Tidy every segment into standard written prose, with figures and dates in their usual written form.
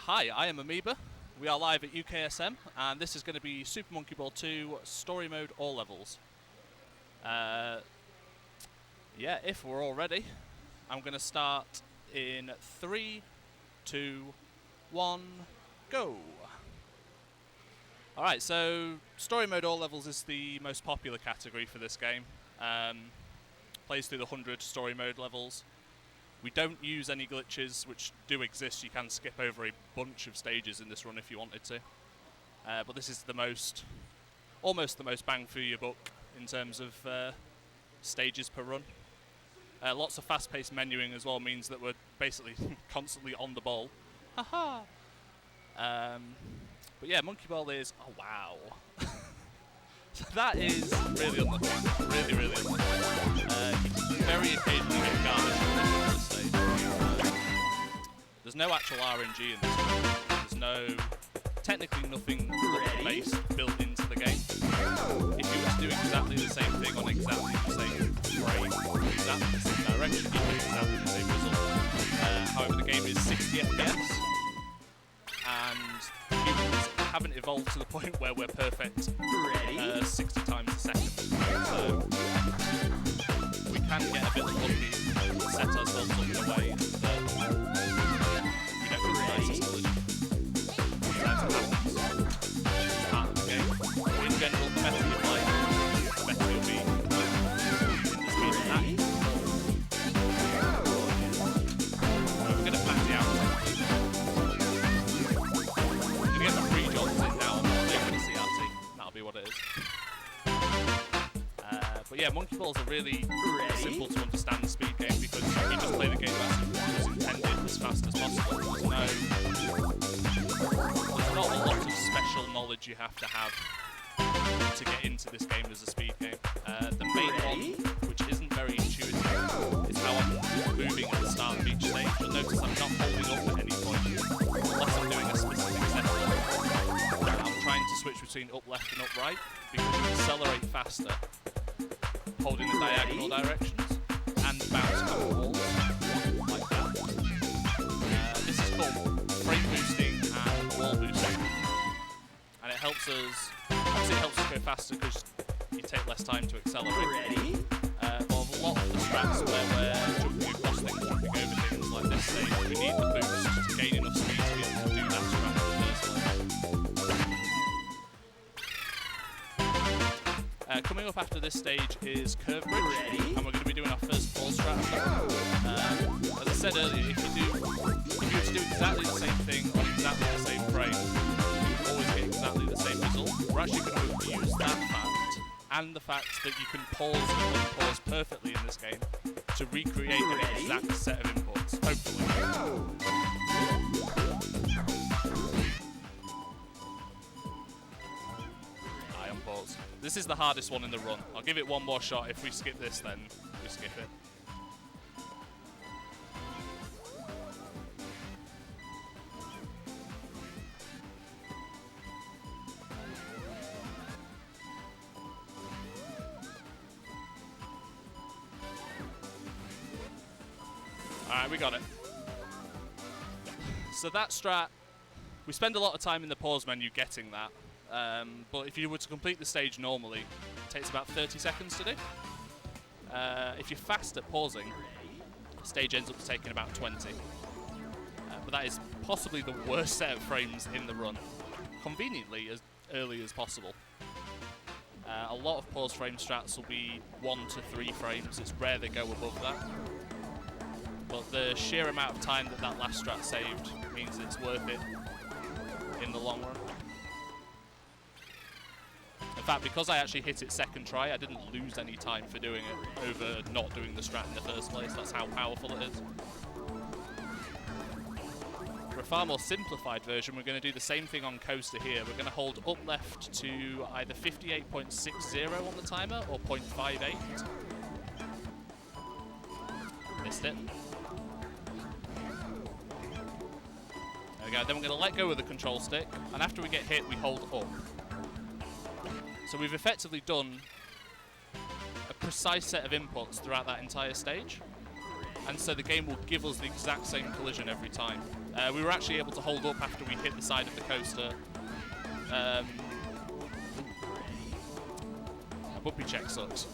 Hi, I am Amoeba. We are live at UKSM, and this is going to be Super Monkey Ball 2 Story Mode All Levels. Yeah, if we're all ready, I'm going to start in 3, 2, 1, go! Alright, so Story Mode All Levels is the most popular category for this game. Plays through the 100 Story Mode levels. We don't use any glitches, which do exist. You can skip over a bunch of stages in this run if you wanted to. But this is almost the most bang for your buck in terms of stages per run. Lots of fast-paced menuing as well means that we're basically constantly on the ball. Haha! But yeah, Monkey Ball is... oh, wow. That is really unlucky. Really unlucky. You very occasionally get garnished on this stage. There's no actual RNG in this one. Technically nothing base built into the game. If you were to do exactly the same thing on exactly the same frame, exactly the same direction, you get exactly the same result. However, the game is 60 FPS, and humans haven't evolved to the point where we're perfect 60 times a second. So we can get a bit unlucky and set ourselves up in a way that we don't get the nicest collision. Sometimes it happens. It's part of the game. In general, the better you play, the better you'll be in the speed of that. We're going to flatten it out. Get the free jobs in now, I'm going to CRT. That'll be what it is. But yeah, Monkey Ball is a really simple to understand speed game because you just play the game as it was intended, as fast as possible. There's not a lot of special knowledge you have to get into this game as a speed game. The main one, which isn't very intuitive, is how I'm moving at the start of each stage. You'll notice I'm not holding up at any point, unless I'm doing a specific setup. I'm trying to switch between up, left and up, right, because you accelerate faster holding the diagonal directions and bouncing off the walls like that. This is called frame boosting and wall boosting, and it helps us, obviously it helps us go faster because you take less time to accelerate. But a lot of the strats where we're jumping across things, jumping over things like this stage, we need the boost to gain enough speed to be able to do that strat in the first place. Coming up after this stage is Curve Bridge, and we're going to be doing our first ball strat. As I said earlier, if you were to do exactly the same thing on exactly the same frame, you would always get exactly the same result. We're actually going to use that fact, and the fact that you can pause and unpause perfectly in this game, to recreate an exact set of inputs, hopefully. Pause. This is the hardest one in the run. I'll give it one more shot. If we skip this, then we skip it. Alright, we got it. So that strat, we spend a lot of time in the pause menu getting that. But if you were to complete the stage normally, it takes about 30 seconds to do. If you're fast at pausing, the stage ends up taking about 20. But that is possibly the worst set of frames in the run, conveniently as early as possible. A lot of pause frame strats will be 1 to 3 frames. It's rare they go above that. But the sheer amount of time that last strat saved means it's worth it in the long run. In fact, because I actually hit it second try, I didn't lose any time for doing it over not doing the strat in the first place. That's how powerful it is. For a far more simplified version, we're going to do the same thing on coaster here. We're going to hold up left to either 58.60 on the timer or 0.58. Missed it. There we go. Then we're going to let go of the control stick, and after we get hit, we hold up. So we've effectively done a precise set of inputs throughout that entire stage, and so the game will give us the exact same collision every time. We were actually able to hold up after we hit the side of the coaster. Bumpy check sucks.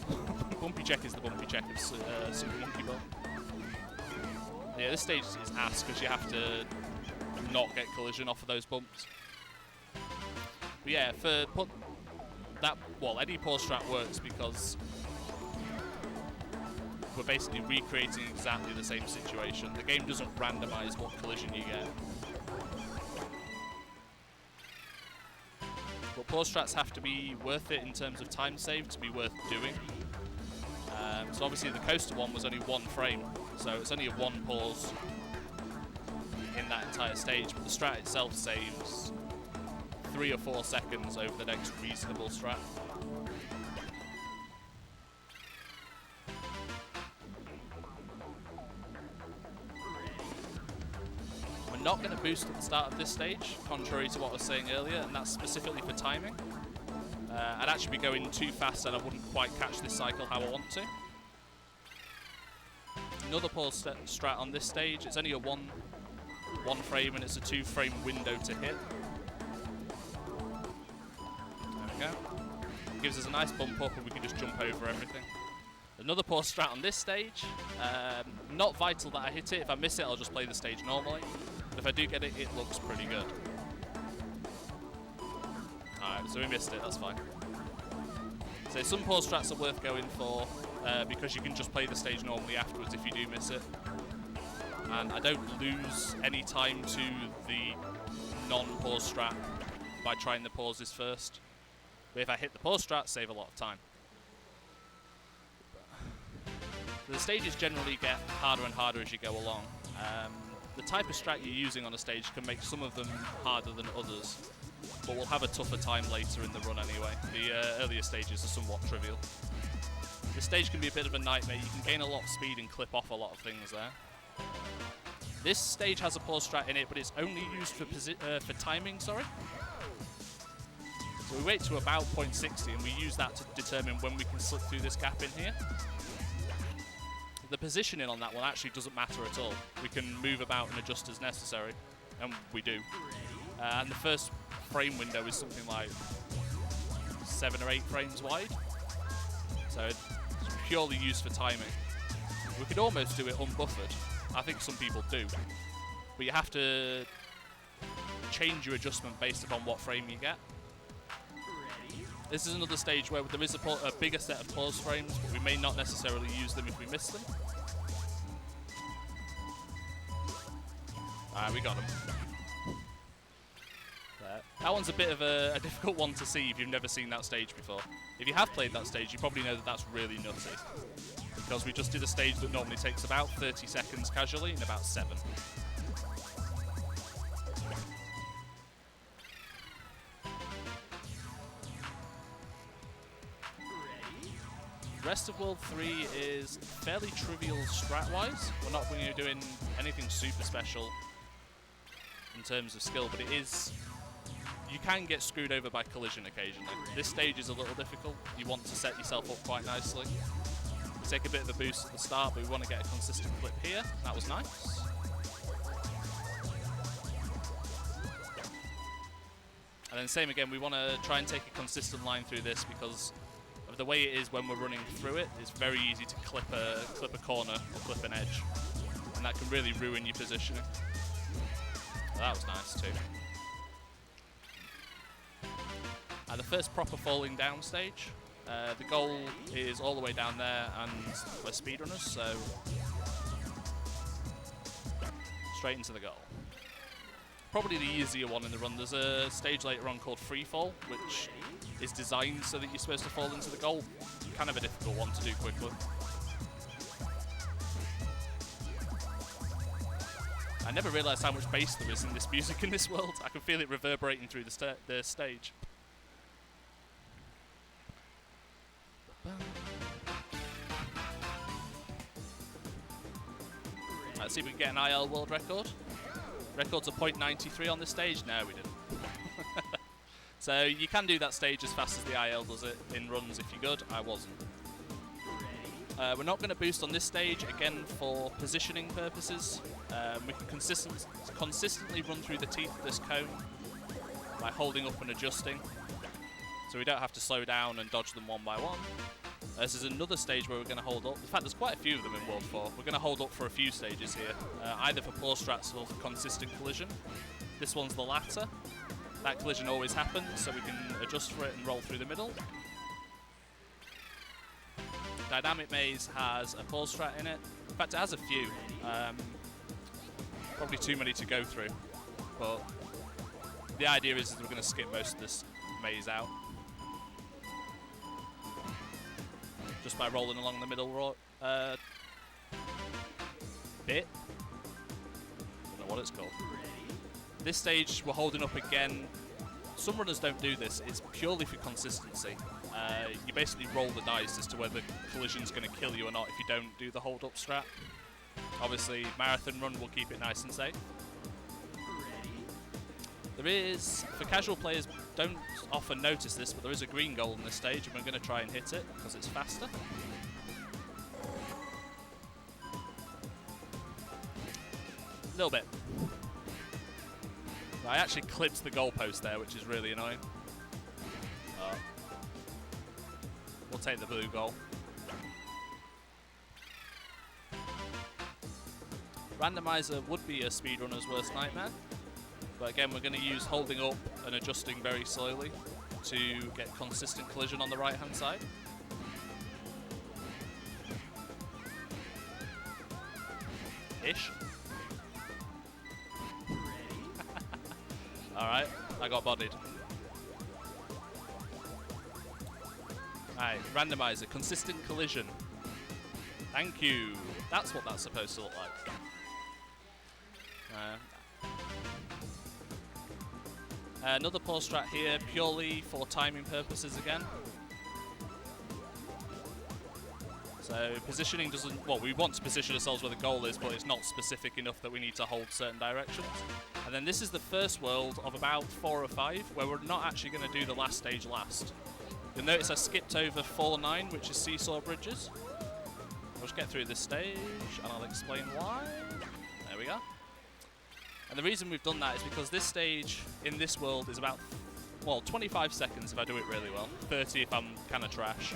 Bumpy check is the bumpy check of Super Monkey Ball. Yeah, this stage is ass because you have to not get collision off of those bumps. But yeah, any pause strat works because we're basically recreating exactly the same situation. The game doesn't randomize what collision you get. But pause strats have to be worth it in terms of time save to be worth doing. So obviously the coaster one was only 1 frame, so it's only a 1 pause in that entire stage, but the strat itself saves 3 or 4 seconds over the next reasonable strat. We're not going to boost at the start of this stage, contrary to what I was saying earlier, and that's specifically for timing. I'd actually be going too fast and I wouldn't quite catch this cycle how I want to. Another pause strat on this stage, it's only a one frame and it's a 2 frame window to hit. There we go. Gives us a nice bump up and we can just jump over everything. Another pause strat on this stage, not vital that I hit it. If I miss it, I'll just play the stage normally. But if I do get it, it looks pretty good. Alright, so we missed it, that's fine. So some pause strats are worth going for, because you can just play the stage normally afterwards if you do miss it. And I don't lose any time to the non-pause strat by trying the pauses first. But if I hit the pause strat, save a lot of time. The stages generally get harder and harder as you go along. The type of strat you're using on a stage can make some of them harder than others, but we'll have a tougher time later in the run anyway. The earlier stages are somewhat trivial. This stage can be a bit of a nightmare. You can gain a lot of speed and clip off a lot of things there. This stage has a pause strat in it, but it's only used for timing, sorry. So we wait to about 0.60 and we use that to determine when we can slip through this gap in here. The positioning on that one actually doesn't matter at all. We can move about and adjust as necessary, and we do. And the first frame window is something like 7 or 8 frames wide. So it's purely used for timing. We could almost do it unbuffered. I think some people do. But you have to change your adjustment based upon what frame you get. This is another stage where there is a bigger set of pause frames, but we may not necessarily use them if we miss them. Alright, we got them. That one's a bit of a difficult one to see if you've never seen that stage before. If you have played that stage, you probably know that that's really nutty. Because we just did a stage that normally takes about 30 seconds casually in about 7. Rest of World 3 is fairly trivial strat-wise. We're not going to be doing anything super special in terms of skill, but it is... You can get screwed over by collision occasionally. This stage is a little difficult. You want to set yourself up quite nicely. We take a bit of a boost at the start, but we want to get a consistent flip here. That was nice. And then same again, we want to try and take a consistent line through this because of the way it is when we're running through it. It's very easy to clip a corner or clip an edge, and that can really ruin your positioning. Well, that was nice too. The first proper falling down stage. The goal is all the way down there, and we're speedrunners, so straight into the goal. Probably the easier one in the run. There's a stage later on called Free Fall, which is designed so that you're supposed to fall into the goal. Kind of a difficult one to do quickly. I never realised how much bass there is in this music in this world. I can feel it reverberating through the stage. Let's see if we can get an IL world record. Record's a 0.93 on this stage. No, we didn't. So you can do that stage as fast as the IL does it in runs if you're good. I wasn't. We're not going to boost on this stage, again for positioning purposes. We can consistently run through the teeth of this cone by holding up and adjusting, so we don't have to slow down and dodge them one by one. This is another stage where we're going to hold up. In fact, there's quite a few of them in World 4. We're going to hold up for a few stages here, either for poor strats or for consistent collision. This one's the latter. That collision always happens, so we can adjust for it and roll through the middle. Dynamic Maze has a pole strat in it. In fact, it has a few. Probably too many to go through. But the idea is that we're going to skip most of this maze out. Just by rolling along the middle bit. Don't know what it's called. This stage, we're holding up again. Some runners don't do this. It's purely for consistency. You basically roll the dice as to whether collision's going to kill you or not if you don't do the hold up strat. Obviously, marathon run will keep it nice and safe. There is, for casual players, don't often notice this, but there is a green goal in this stage, and we're going to try and hit it because it's faster. A little bit. I actually clipped the goalpost there, which is really annoying. We'll take the blue goal. Randomizer would be a speedrunner's worst nightmare. But again, we're going to use holding up and adjusting very slowly to get consistent collision on the right-hand side. Ish. Alright, I got bodied. Alright, randomizer, consistent collision. Thank you. That's what that's supposed to look like. Another pole strat here, purely for timing purposes again. So positioning doesn't, well, we want to position ourselves where the goal is, but it's not specific enough that we need to hold certain directions. And then this is the first world of about 4 or 5 where we're not actually going to do the last stage last. You'll notice I skipped over 4-9, which is seesaw bridges. I'll just get through this stage and I'll explain why. There we go. And the reason we've done that is because this stage in this world is about, well, 25 seconds if I do it really well, 30 if I'm kind of trash.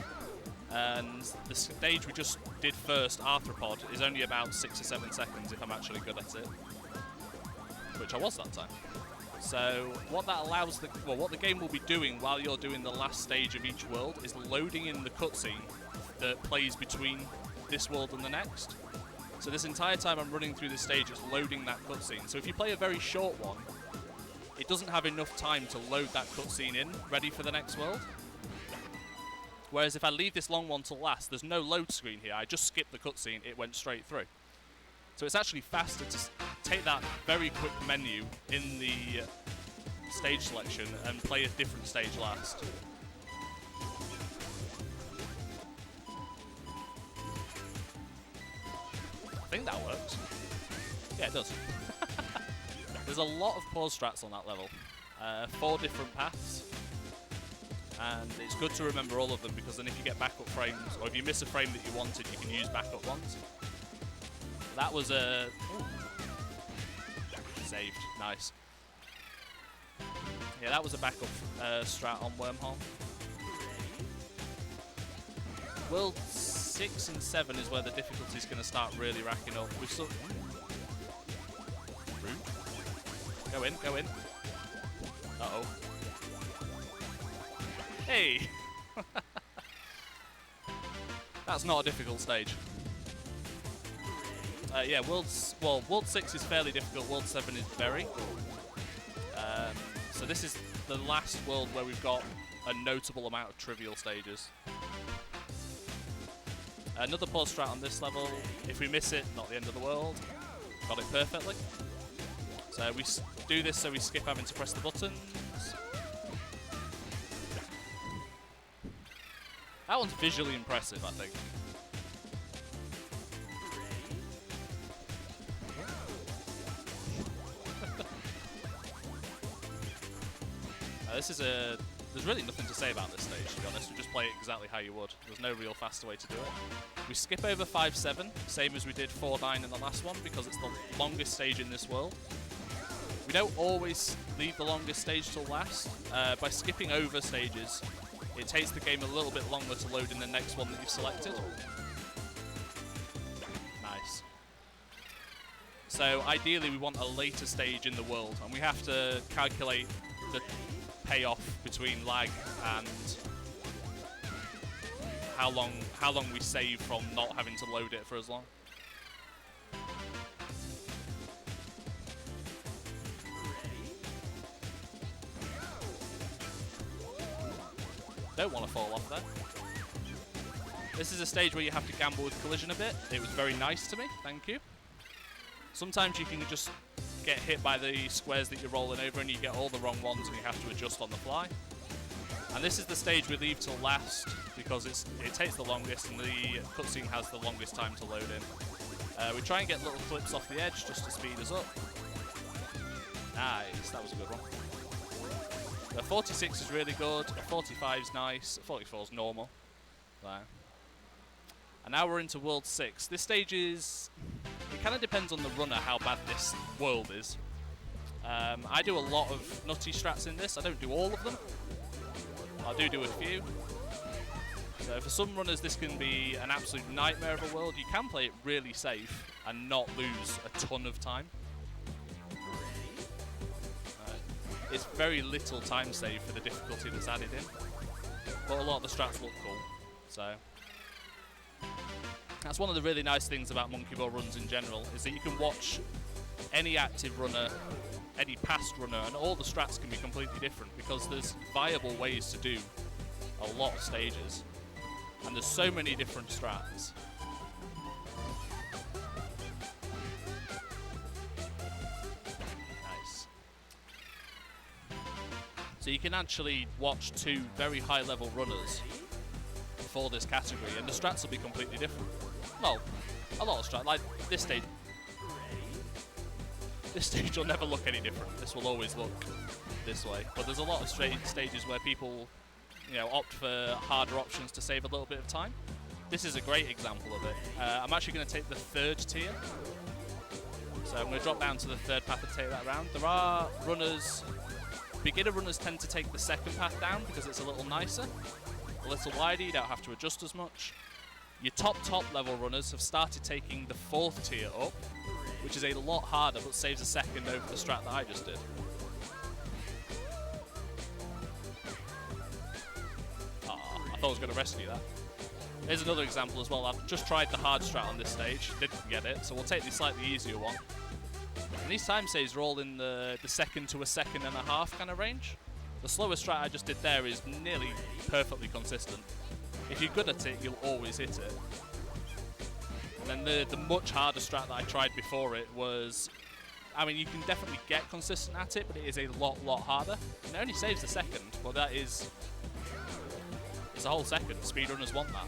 And the stage we just did first, Arthropod, is only about 6 or 7 seconds if I'm actually good at it. Which I was that time. So what that allows, what the game will be doing while you're doing the last stage of each world is loading in the cutscene that plays between this world and the next. So this entire time I'm running through this stage, it's loading that cutscene. So if you play a very short one, it doesn't have enough time to load that cutscene in, ready for the next world. Whereas if I leave this long one till last, there's no load screen here. I just skipped the cutscene, it went straight through. So it's actually faster to take that very quick menu in the stage selection and play a different stage last. I think that works. Yeah, it does. There's a lot of pause strats on that level. 4 different paths. And it's good to remember all of them because then if you get backup frames, or if you miss a frame that you wanted, you can use backup ones. That was a... saved. Nice. Yeah, that was a backup strat on Wormhole. World 6 and 7 is where the difficulty is going to start really racking up. We've still... Rude. Go in, go in. Uh-oh. Hey! That's not a difficult stage. Yeah, World 6 is fairly difficult, World 7 is very. So this is the last world where we've got a notable amount of trivial stages. Another pause strat on this level. If we miss it, not the end of the world. Got it perfectly. So we do this so we skip having to press the buttons. That one's visually impressive, I think. This is a... There's really nothing to say about this stage, to be honest. We just play it exactly how you would. There's no real faster way to do it. We skip over 5-7, same as we did 4-9 in the last one, because it's the longest stage in this world. We don't always leave the longest stage till last. By skipping over stages, it takes the game a little bit longer to load in the next one that you've selected. Nice. So ideally we want a later stage in the world, and we have to calculate the payoff between lag and how long we save from not having to load it for as long. Don't want to fall off there. This is a stage where you have to gamble with collision a bit. It was very nice to me, thank you. Sometimes you can just get hit by the squares that you're rolling over and you get all the wrong ones and you have to adjust on the fly. And this is the stage we leave till last because it takes the longest and the cutscene has the longest time to load in. We try and get little clips off the edge just to speed us up. Nice, that was a good one. The 46 is really good, a 45 is nice, a 44 is normal. There. And now we're into World 6. This stage is... it kind of depends on the runner how bad this world is. I do a lot of nutty strats in this. I don't do all of them. I do a few. So for some runners this can be an absolute nightmare of a world. You can play it really safe and not lose a ton of time. It's very little time save for the difficulty that's added in. But a lot of the strats look cool. So that's one of the really nice things about Monkey Ball runs in general, is that you can watch any active runner, any past runner, and all the strats can be completely different because there's viable ways to do a lot of stages. And there's so many different strats. Nice. So you can actually watch two very high level runners for this category and the strats will be completely different. Well, a lot of strats, like this stage. This stage will never look any different. This will always look this way. But there's a lot of stages where people, you know, opt for harder options to save a little bit of time. This is a great example of it. I'm actually going to take the third tier. So I'm going to drop down to the third path and take that round. There are runners, beginner runners tend to take the second path down because it's a little nicer. A little wider, you don't have to adjust as much. Your top level runners have started taking the fourth tier up, which is a lot harder but saves a second over the strat that I just did. I thought I was going to rescue that. Here's another example as well. I've just tried the hard strat on this stage, didn't get it, so we'll take the slightly easier one. And these time saves are all in the second to a second and a half kind of range. The slower strat I just did there is nearly perfectly consistent. If you're good at it, you'll always hit it. And then the much harder strat that I tried before it was... I mean, you can definitely get consistent at it, but it is a lot harder. And it only saves a second, but that is... it's a whole second. Speedrunners want that.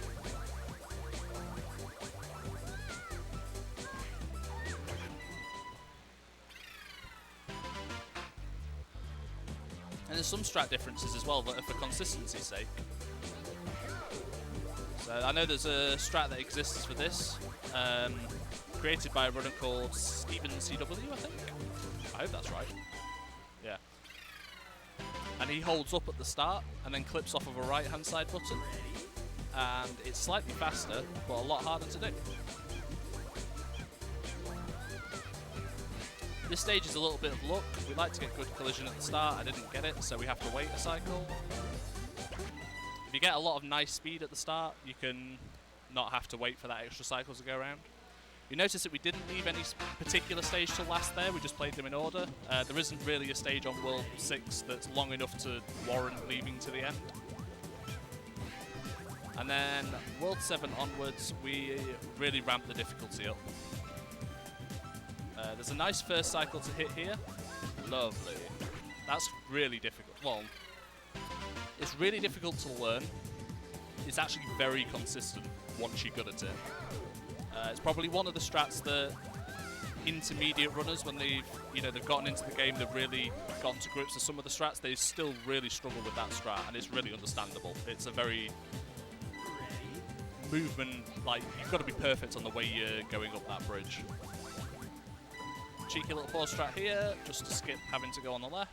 And there's some strat differences as well that are for consistency's sake. So I know there's a strat that exists for this, created by a runner called CW, I think. I hope that's right. Yeah. And he holds up at the start and then clips off of a right-hand side button. And it's slightly faster, but a lot harder to do. This stage is a little bit of luck. We like to get good collision at the start. I didn't get it, so we have to wait a cycle. If you get a lot of nice speed at the start, you can not have to wait for that extra cycle to go around. You notice that we didn't leave any particular stage till last there, we just played them in order. There isn't really a stage on World 6 that's long enough to warrant leaving to the end. And then World 7 onwards, we really ramp the difficulty up. There's a nice first cycle to hit here. Lovely. That's really difficult. Well, it's really difficult to learn. It's actually very consistent once you're good at it. It's probably one of the strats that intermediate runners, when they've gotten into the game, they've really gotten to grips with some of the strats, they still really struggle with that strat, and it's really understandable. It's a very movement, like, you've got to be perfect on the way you're going up that bridge. Cheeky little pause strat here, just to skip having to go on the left.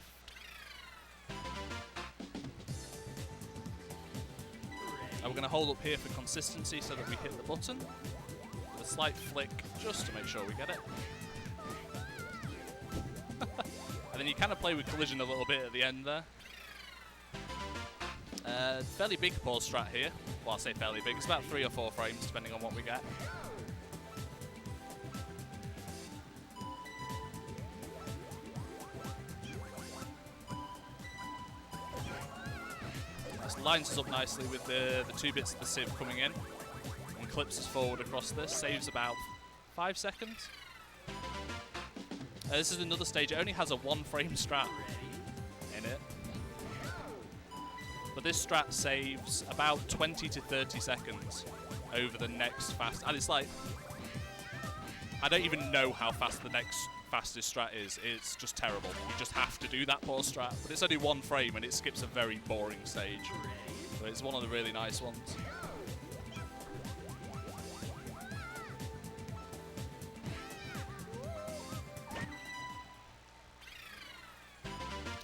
And we're going to hold up here for consistency so that we hit the button. With a slight flick, just to make sure we get it. And then you kind of play with collision a little bit at the end there. Fairly big pause strat here. Well, I'll say fairly big. It's about 3 or 4 frames, depending on what we get. This lines us up nicely with the 2 bits of the sieve coming in. And clips us forward across this. Saves about 5 seconds. This is another stage. It only has a 1 frame strat in it. But this strat saves about 20 to 30 seconds over the next fast. And it's like, I don't even know how fast the next fastest strat is. It's just terrible. You just have to do that pause strat. But it's only 1 frame and it skips a very boring stage. But it's one of the really nice ones.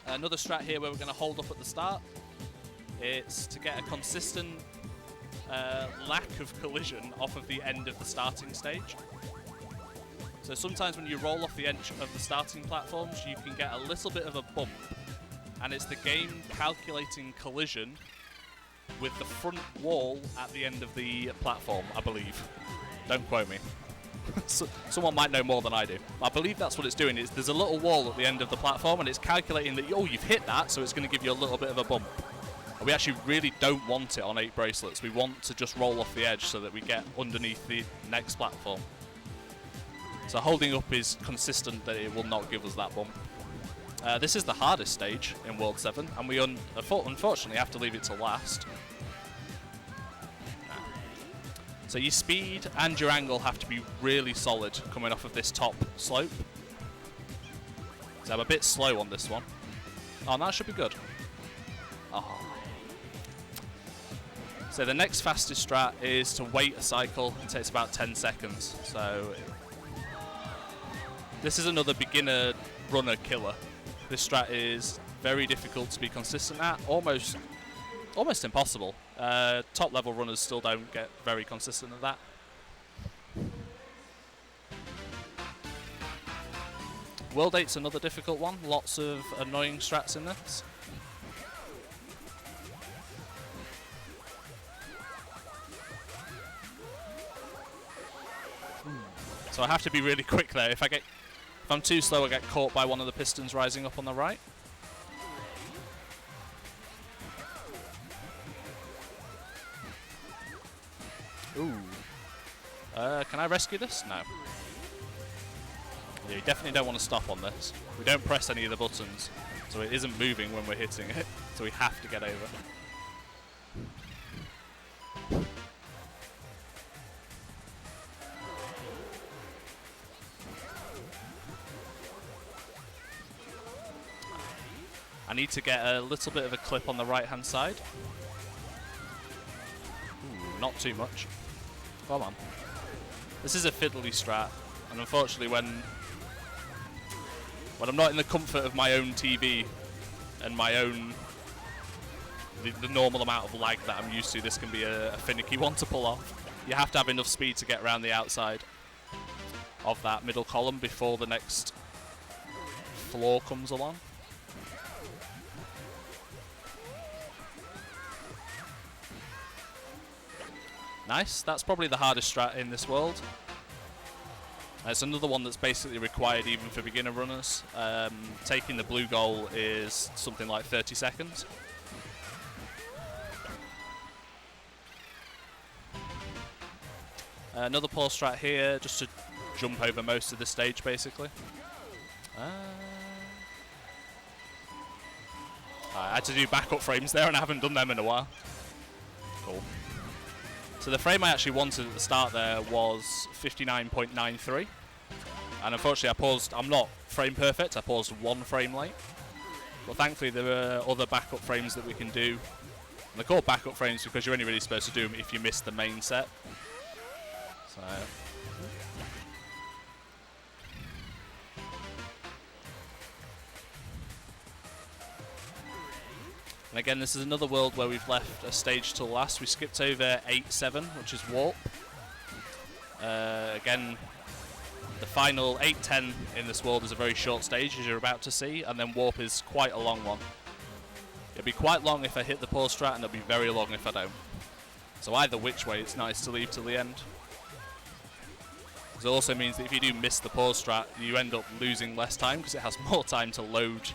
Another strat here where we're going to hold up at the start. It's to get a consistent lack of collision off of the end of the starting stage. So sometimes when you roll off the edge of the starting platforms, you can get a little bit of a bump. And it's the game calculating collision with the front wall at the end of the platform, I believe. Don't quote me. So, someone might know more than I do. I believe that's what it's doing. There's a little wall at the end of the platform and it's calculating that, oh, you've hit that, so it's going to give you a little bit of a bump. And we actually really don't want it on 8 bracelets. We want to just roll off the edge so that we get underneath the next platform. So holding up is consistent that it will not give us that bump. This is the hardest stage in World 7, and we unfortunately have to leave it to last. So your speed and your angle have to be really solid coming off of this top slope. So I'm a bit slow on this one. Oh, that should be good. Oh. So the next fastest strat is to wait a cycle. It takes about 10 seconds. So this is another beginner runner killer. This strat is very difficult to be consistent at, almost impossible. Top level runners still don't get very consistent at that. World 8's another difficult one, lots of annoying strats in this. So I have to be really quick there. If I'm too slow, I get caught by one of the pistons rising up on the right. Ooh. Can I rescue this? No. Yeah, you definitely don't want to stop on this. We don't press any of the buttons, so it isn't moving when we're hitting it, so we have to get over. I need to get a little bit of a clip on the right-hand side. Ooh, not too much. Come on. This is a fiddly strat, and unfortunately when I'm not in the comfort of my own TV and my own the normal amount of lag that I'm used to, this can be a finicky one to pull off. You have to have enough speed to get around the outside of that middle column before the next floor comes along. Nice, that's probably the hardest strat in this world. It's another one that's basically required even for beginner runners. Taking the blue goal is something like 30 seconds. Another pause strat here, just to jump over most of the stage basically. I had to do backup frames there and I haven't done them in a while. Cool. So the frame I actually wanted at the start there was 59.93, and unfortunately I paused. I'm not frame perfect, I paused 1 frame late, but thankfully there are other backup frames that we can do And they're called backup frames because you're only really supposed to do them if you miss the main set. So. And again, this is another world where we've left a stage till last. We skipped over 8-7, which is Warp. Again, the final 8-10 in this world is a very short stage, as you're about to see, and then Warp is quite a long one. It'll be quite long if I hit the pause strat, and it'll be very long if I don't. So either which way, it's nice to leave till the end. It also means that if you do miss the pause strat, you end up losing less time because it has more time to load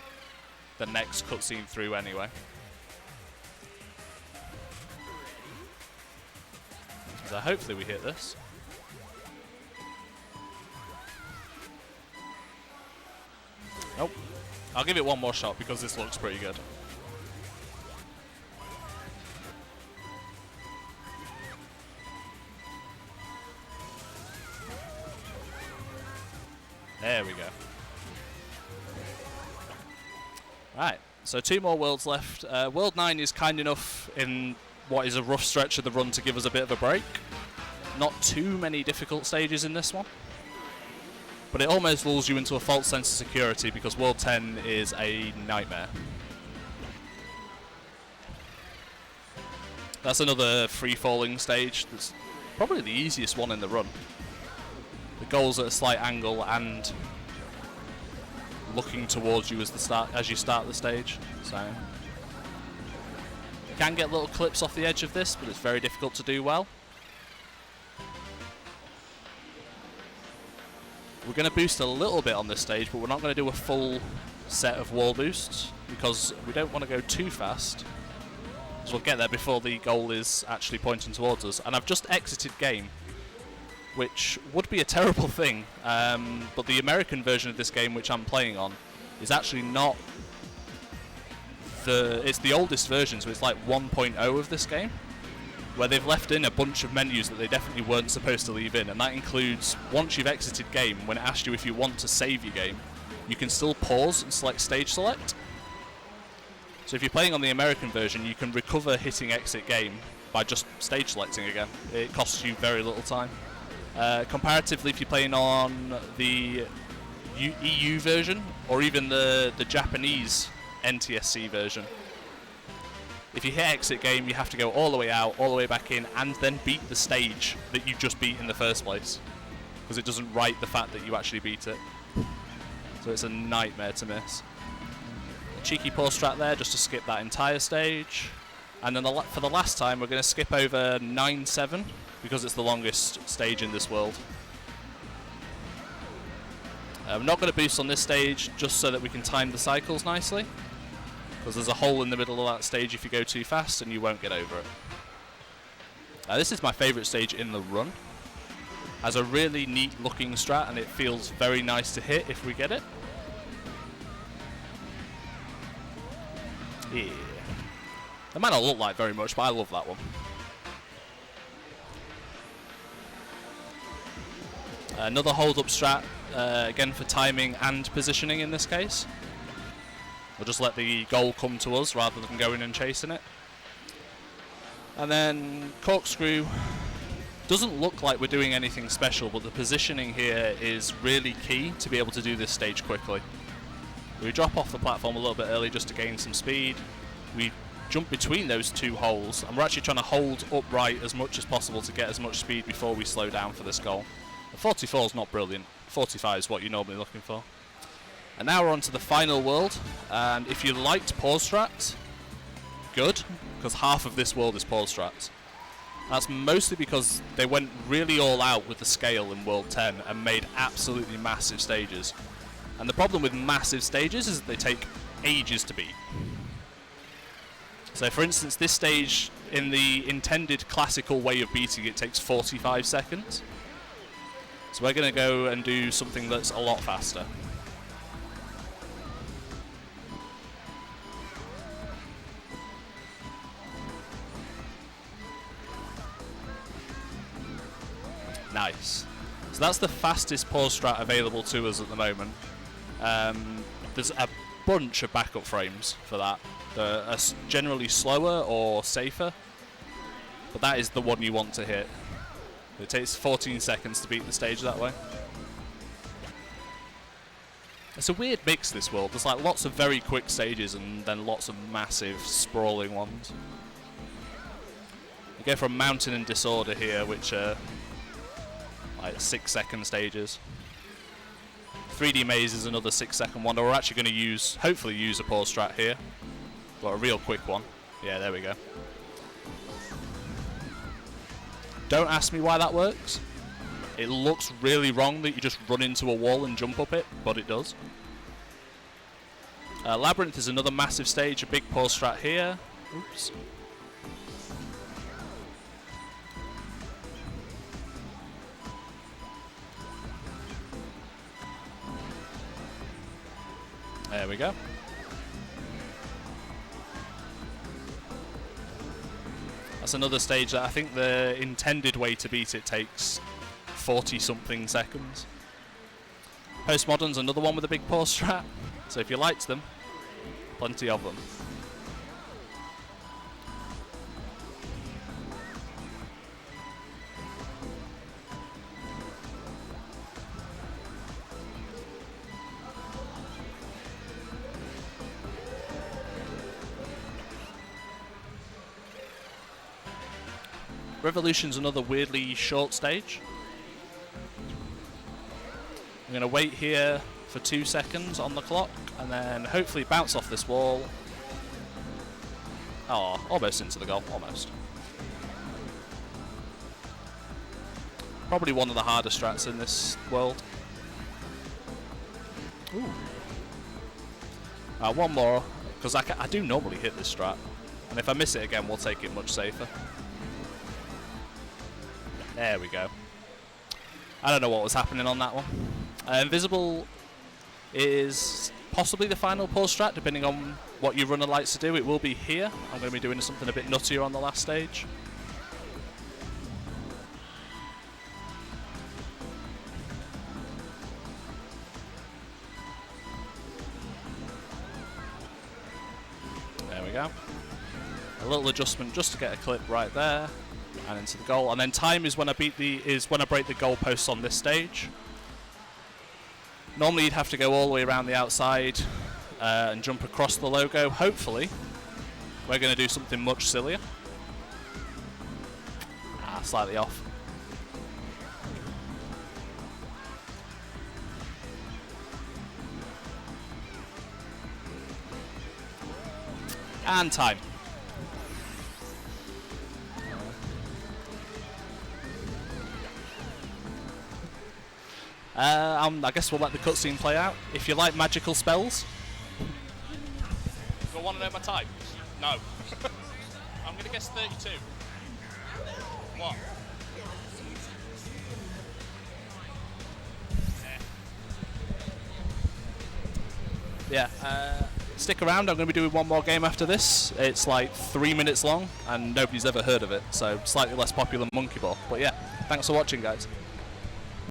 the next cutscene through anyway. So hopefully we hit this. Nope. I'll give it one more shot because this looks pretty good. There we go. Right, so 2 more worlds left. World 9 is kind enough in what is a rough stretch of the run to give us a bit of a break. Not too many difficult stages in this one. But it almost lulls you into a false sense of security because World 10 is a nightmare. That's another free-falling stage. That's probably the easiest one in the run. The goal's at a slight angle and looking towards you as you start the stage. So you can get little clips off the edge of this, but it's very difficult to do well. We're going to boost a little bit on this stage, but we're not going to do a full set of wall boosts because we don't want to go too fast. So we'll get there before the goal is actually pointing towards us. And I've just exited game, which would be a terrible thing. But the American version of this game, which I'm playing on, is actually not it's the oldest version, so it's like 1.0 of this game, where they've left in a bunch of menus that they definitely weren't supposed to leave in, and that includes, once you've exited game, when it asks you if you want to save your game, you can still pause and select stage select. So if you're playing on the American version, you can recover hitting exit game by just stage selecting again. It costs you very little time. Comparatively, if you're playing on the EU version, or even the Japanese NTSC version, if you hit exit game, you have to go all the way out, all the way back in, and then beat the stage that you just beat in the first place, because it doesn't write the fact that you actually beat it. So it's a nightmare to miss. A cheeky pause strat there just to skip that entire stage. And then for the last time, we're going to skip over 9-7, because it's the longest stage in this world. I'm not going to boost on this stage just so that we can time the cycles nicely, because there's a hole in the middle of that stage if you go too fast and you won't get over it. This is my favourite stage in the run. Has a really neat looking strat and it feels very nice to hit if we get it. Yeah. That might not look like very much, but I love that one. Another hold up strat, again for timing and positioning in this case. We'll just let the goal come to us rather than going and chasing it. And then corkscrew. Doesn't look like we're doing anything special, but the positioning here is really key to be able to do this stage quickly. We drop off the platform a little bit early just to gain some speed. We jump between those two holes, and we're actually trying to hold upright as much as possible to get as much speed before we slow down for this goal. The 44 is not brilliant. 45 is what you're normally looking for. And now we're on to the final world, and if you liked pause strats, good, because half of this world is pause strats. That's mostly because they went really all out with the scale in World 10 and made absolutely massive stages. And the problem with massive stages is that they take ages to beat. So for instance, this stage, in the intended classical way of beating it, takes 45 seconds. So we're going to go and do something that's a lot faster. Nice. So that's the fastest pause strat available to us at the moment. There's bunch of backup frames for that. They're generally slower or safer, but that is the one you want to hit. It takes 14 seconds to beat the stage that way. It's a weird mix, this world. There's like lots of very quick stages and then lots of massive sprawling ones. You go from Mountain and Disorder here, which are like 6-second stages. 3D Maze is another 6-second one. We're actually going to hopefully use a pause strat here. Got a real quick one. Yeah, there we go. Don't ask me why that works. It looks really wrong that you just run into a wall and jump up it, but it does. Labyrinth is another massive stage, a big pause strat here. Oops. There we go. That's another stage that I think the intended way to beat it takes 40-something seconds. Postmodern's another one with a big pause strat, so if you liked them, plenty of them. Revolution's another weirdly short stage. I'm going to wait here for 2 seconds on the clock and then hopefully bounce off this wall. Oh, almost into the goal, almost. Probably one of the harder strats in this world. Ooh. One more, because I do normally hit this strat, and if I miss it again, we'll take it much safer. There we go. I don't know what was happening on that one. Invisible is possibly the final pause strat, depending on what your runner likes to do. It will be here. I'm going to be doing something a bit nuttier on the last stage. There we go. A little adjustment just to get a clip right there. And into the goal, and then time is when I break the goalposts on this stage. Normally you'd have to go all the way around the outside and jump across the logo. Hopefully we're going to do something much sillier. Slightly off. And time. I guess we'll let the cutscene play out. If you like magical spells. Do I want to know my time? No. I'm going to guess 32. What? Yeah. Stick around. I'm going to be doing one more game after this. It's like 3 minutes long and nobody's ever heard of it. So slightly less popular than Monkey Ball. But yeah, thanks for watching, guys.